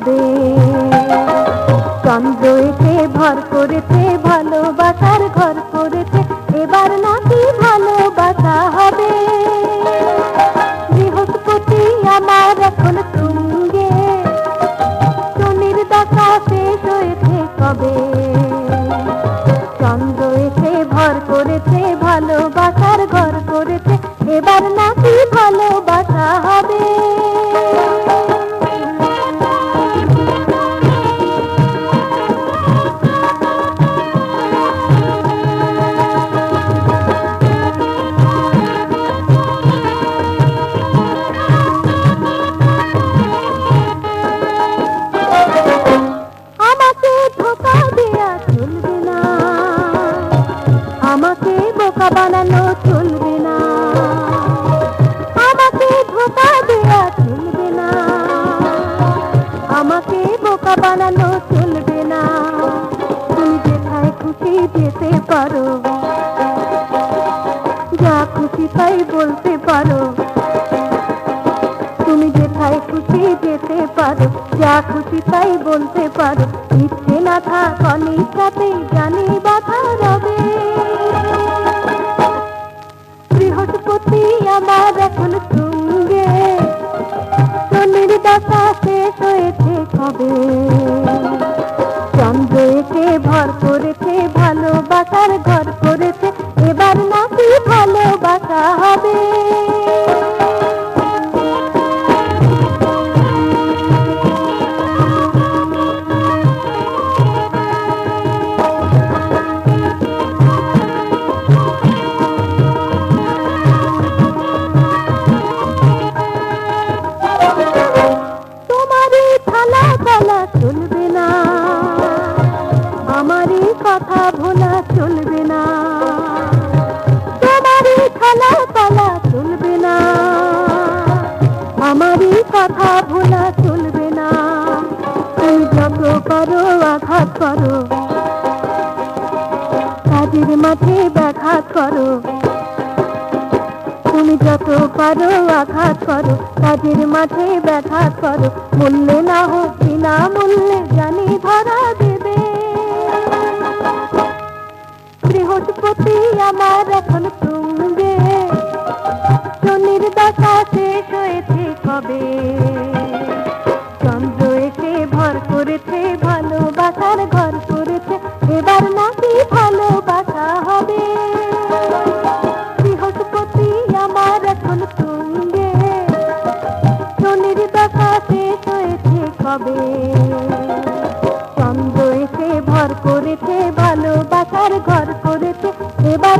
হবে। চন্দ্র এসে ভর করেছে, ভালোবাসার ঘর করেছে, এবার নাকি ভালোবাসা হবে। বৃহস্পতি আমার এখন তুঙ্গে, শনির দশা শেষ হয়েছে কবে। চন্দ্র এসে ভর করেছে, ভালোবাসার ঘর করেছে, এবার নাকি ভালোবাসা হবে। আমাকে ধোঁকা দেয়া চলবে না, আমাকে বোকা বানানো চলবে না, আমাকে ধোঁকা দেয়া চলবে না, আমাকে বোকা বানানো চলবে না। তুমি যেথায় খুশি যেতে পারো, যা খুশি তাই বলতে পারো। তুমি যেথায় খুশি যেতে পারো, যা খুশি তাই বলতে পারো। ইচ্ছে না থাক অনিচ্ছাতে জানি বাধা রবে। বৃহস্পতি আমার এখন তুঙ্গে, শনির দশা শেষ হয়েছে কবে। চন্দ্র এসে ভর করেছে, ভালোবাসার ঘর করেছে, এবার নাকি ভালোবাসা হবে। তোমারই থালা বলা চলবে না, আমারই কথা ভোলা চলবে না। তোমারই থালা বলা চলবে না, আমারই কথা ভোলা চলবে না। তুমি যত করো আঘাত করো, কাজের মাঠে ব্যাঘাত করো। তুমি যত পারো আঘাত করো, কাজের মাঠে ব্যাঘাত করো। মূল্যে না হোক বিনা মূল্যে জানি ধরা দেবে। বৃহস্পতি আমার এখন তুঙ্গে, শনির দশা শেষ হয়েছে কবে। চন্দ্র এসে ভর করেছে, ভালোবাসার ঘর করেছে, এবার নাকি ভালোবাসা হবে। বৃহস্পতি আমার এখন তুঙ্গে, শনির দশা শেষ হয়েছে কবে। চন্দ্র এসে ভর করেছে, ভালোবাসার ঘর করেছে, এবার